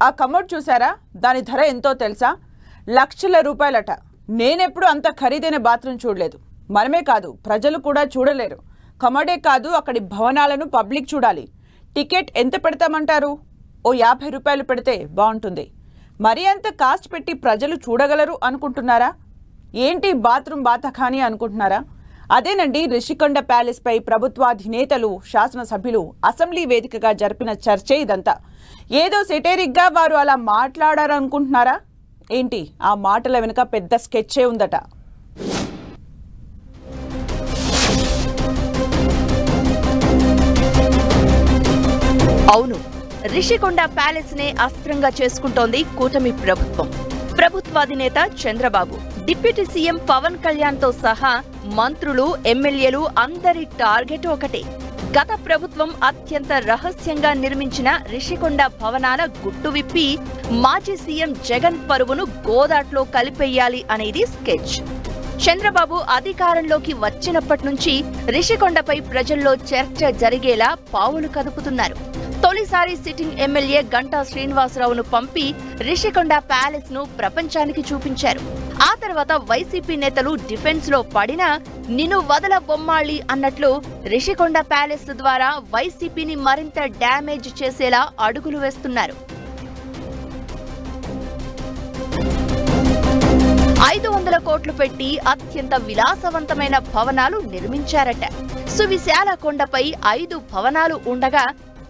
ఆ కమోడ్ చూసారా? దాని ధర ఎంతో తెలుసా? లక్షల రూపాయలట. నేనెప్పుడు అంత ఖరీదైన బాత్రూమ్ చూడలేదు. మనమే కాదు, ప్రజలు కూడా చూడలేరు. కమోడే కాదు, అక్కడి భవనాలను పబ్లిక్ చూడాలి. టికెట్ ఎంత పెడతామంటారు? ఓ 50 రూపాయలు పెడితే బాగుంటుంది. మరీ అంత కాస్ట్ పెట్టి ప్రజలు చూడగలరు అనుకుంటున్నారా? ఏంటి బాత్రూమ్ బాతఖాని అనుకుంటున్నారా? అదేనండి రిషికొండ ప్యాలెస్పై ప్రభుత్వాధినేతలు, శాసనసభ్యులు అసెంబ్లీ వేదికగా జరిపిన చర్చే ఇదంతా. ఏదో సెటైరిక్గా వారు అలా మాట్లాడారనుకుంటున్నారా? ఏంటి ఆ మాటల వెనుక పెద్ద స్కెచ్చే ఉందట. అవును, రిషికొండ ప్యాలెస్ నే అస్త్రంగా చేసుకుంటోంది కూటమి ప్రభుత్వం. ప్రభుత్వాధినేత చంద్రబాబు, డిప్యూటీ సీఎం పవన్ కళ్యాణ్ తో సహా మంత్రులు, ఎమ్మెల్యేలు అందరి టార్గెట్ ఒకటే. గత ప్రభుత్వం అత్యంత రహస్యంగా నిర్మించిన రిషికొండ భవనాల గుట్టు విప్పి మాజీ సీఎం జగన్ పరువును గోదాట్లో కలిపేయాలి అనేది స్కెచ్. చంద్రబాబు అధికారంలోకి వచ్చినప్పటి నుంచి రిషికొండపై ప్రజల్లో చర్చ జరిగేలా పావులు కదుపుతున్నారు. తొలిసారి సిట్టింగ్ ఎమ్మెల్యే గంటా శ్రీనివాసరావును పంపి రిషికొండ ప్యాలెస్ ను ప్రపంచానికి చూపించారు. ఆ తర్వాత వైసీపీ నేతలు డిఫెన్స్ లో పడినా నిన్ను వదల బొమ్మాళి అన్నట్లు రిషికొండ ప్యాలెస్ ద్వారా వైసీపీని మరింత డ్యామేజ్ చేసేలా అడుగులు వేస్తున్నారు. 500 కోట్లు పెట్టి అత్యంత విలాసవంతమైన భవనాలు నిర్మించారట. సువిశాల కొండపై 5 భవనాలు ఉండగా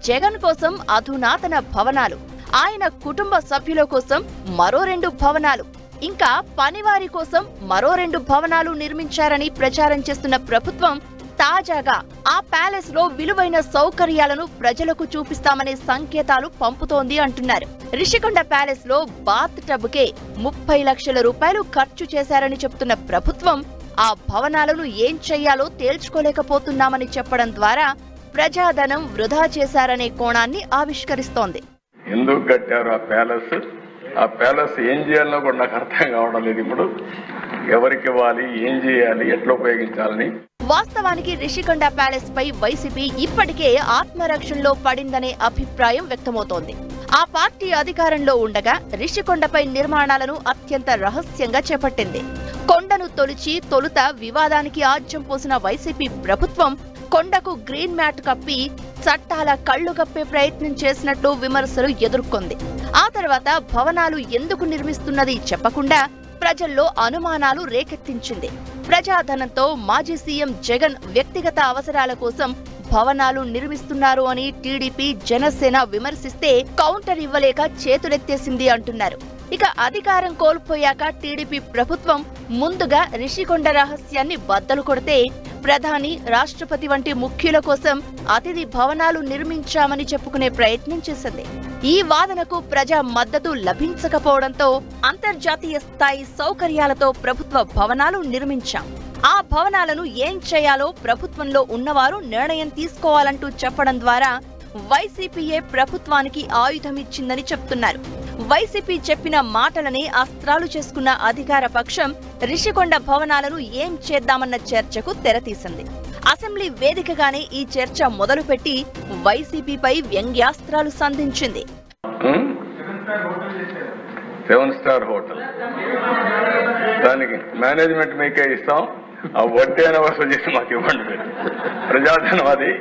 జగన్ కోసం అధునాతన భవనాలు, ఆయన కుటుంబ సభ్యుల కోసం మరో 2 భవనాలు, ఇంకా పనివారి కోసం మరో 2 భవనాలు నిర్మించారని ప్రచారం చేస్తున్న ప్రభుత్వం తాజాగా ఆ ప్యాలెస్ లో విలువైన సౌకర్యాలను ప్రజలకు చూపిస్తామనే సంకేతాలు పంపుతోంది అంటున్నారు. రిషికొండ ప్యాలెస్ లో బాత్ టబ్ కే 30 లక్షల రూపాయలు ఖర్చు చేశారని చెప్తున్న ప్రభుత్వం ఆ భవనాలను ఏం చెయ్యాలో తేల్చుకోలేకపోతున్నామని చెప్పడం ద్వారా ప్రజాధనం వృధా చేశారనే కోణాన్ని ఆవిష్కరిస్తోంది. ఎందుకు కట్టారు ఆ ప్యాలెస్ ఏం చేయాలో కూడా నాకు అర్థం కావడం లేదు. ఇప్పుడు ఎవరికి ఇవ్వాలి, ఏం చేయాలి, ఎట్లా ఉపయోగించాలని. వాస్తవానికి రిషికొండ ప్యాలెస్ పై వైసీపీ ఇప్పటికే ఆత్మరక్షణలో పడిందనే అభిప్రాయం వ్యక్తమవుతోంది. ఆ పార్టీ అధికారంలో ఉండగా రిషికొండపై నిర్మాణాలను అత్యంత రహస్యంగా చేపట్టింది. కొండను తొలుత వివాదానికి ఆజ్యం పోసిన వైసీపీ ప్రభుత్వం కొండకు గ్రీన్ మ్యాట్ కప్పి చట్టాల కళ్లు కప్పే ప్రయత్నం చేసినట్లు విమర్శలు ఎదుర్కొంది. ఆ తర్వాత భవనాలు ఎందుకు నిర్మిస్తున్నది చెప్పకుండా ప్రజల్లో అనుమానాలు రేకెత్తించింది. ప్రజాధనంతో మాజీ సీఎం జగన్ వ్యక్తిగత అవసరాల కోసం భవనాలు నిర్మిస్తున్నారు అని టీడీపీ, జనసేన విమర్శిస్తే కౌంటర్ ఇవ్వలేక చేతులెత్తేసింది అంటున్నారు. ఇక అధికారం కోల్పోయాక టీడీపీ ప్రభుత్వం ముందుగా రిషికొండ రహస్యాన్ని బద్దలు కొడితే ప్రధాని, రాష్ట్రపతి వంటి ముఖ్యుల కోసం అతిథి భవనాలు నిర్మించామని చెప్పుకునే ప్రయత్నం చేసింది. ఈ వాదనకు ప్రజా మద్దతు లభించకపోవడంతో అంతర్జాతీయ స్థాయి సౌకర్యాలతో ప్రభుత్వ భవనాలు నిర్మించాం, ఆ భవనాలను ఏం చేయాలో ప్రభుత్వంలో ఉన్నవారు నిర్ణయం తీసుకోవాలంటూ చెప్పడం ద్వారా వైసీపీయే ప్రభుత్వానికి ఆయుధమిచ్చిందని చెప్తున్నారు. వైసీపీ చెప్పిన మాటలనే అస్త్రాలు చేసుకున్న అధికార పక్షం రిషికొండ భవనాలను ఏం చేద్దామన్న చర్చకు తెరతీసింది. అసెంబ్లీ వేదికగానే ఈ చర్చ మొదలుపెట్టి వైసీపీపై వ్యంగ్యాస్త్రాలు సంధించింది. 7 స్టార్ హోటల్, దానికి మేనేజ్మెంట్ మీకే ఇస్తాం, ఆ వడ్డీ అయిన వసూలు చేసి మాకు ఇవ్వండి, ప్రజాధనం అది.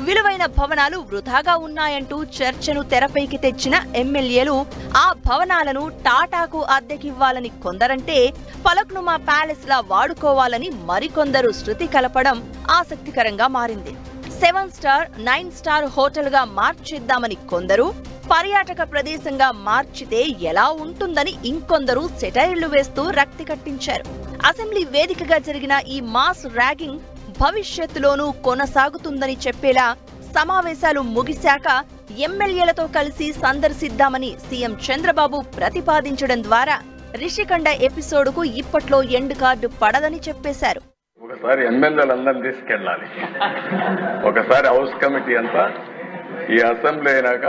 విలువైన భవనాలు వృధాగా ఉన్నాయంటూ చర్చను తెరపైకి తెచ్చిన ఎమ్మెల్యేలు ఆ భవనాలను టాటాకు అద్దెకివ్వాలని కొందరంటే ఫలక్నుమా ప్యాలెస్ లా వాడుకోవాలని మరికొందరు శృతి కలపడం ఆసక్తికరంగా మారింది. 7 స్టార్, 9 స్టార్ హోటల్ గా మార్చేద్దామని కొందరు, పర్యాటక ప్రదేశంగా మార్చితే ఎలా ఉంటుందని ఇంకొందరు సెటైర్లు వేస్తూ రక్తి కట్టించారు. అసెంబ్లీ వేదికగా జరిగిన ఈ మాస్ ర్యాగింగ్ భవిష్యత్తులోనూ కొనసాగుతుందని చెప్పేలా సమావేశాలు ముగిశాక ఎమ్మెల్యేలతో కలిసి సందర్శిద్దామని సీఎం చంద్రబాబు ప్రతిపాదించడం ద్వారా రిషికొండ ఎపిసోడ్కు ఇప్పట్లో ఎండ్ కార్డు పడదని చెప్పేశారు. ఒకసారి ఎమ్మెల్యేలందరినీ తీసుకెళ్ళాలి, ఒకసారి హౌస్ కమిటీ అంతా ఈ అసెంబ్లీ అయినాక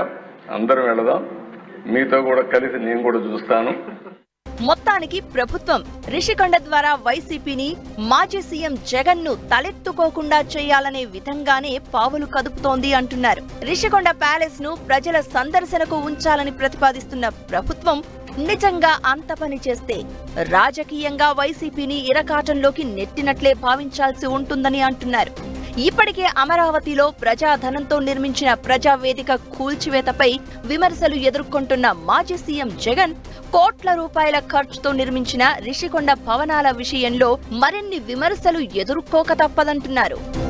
అందరం వెళదాం, మీతో కూడా కలిసి నేను కూడా చూస్తాను. మొత్తానికి ప్రభుత్వం రిషికొండ ద్వారా వైసీపీని మాజీ సీఎం జగన్ ను తలెత్తుకోకుండా చేయాలనే విధంగానే పావులు కదుపుతోంది అంటున్నారు. రిషికొండ ప్యాలెస్ ను ప్రజల సందర్శనకు ఉంచాలని ప్రతిపాదిస్తున్న ప్రభుత్వం నిజంగా అంత పని చేస్తే రాజకీయంగా వైసీపీని ఇరకాటంలోకి నెట్టినట్లే భావించాల్సి ఉంటుందని అంటున్నారు. ఇప్పటికే అమరావతిలో ప్రజాధనంతో నిర్మించిన ప్రజావేదిక కూల్చివేతపై విమర్శలు ఎదుర్కొంటున్న మాజీ సీఎం జగన్ కోట్ల రూపాయల ఖర్చుతో నిర్మించిన రిషికొండ భవనాల విషయంలో మరిన్ని విమర్శలు ఎదుర్కోక తప్పదంటున్నారు.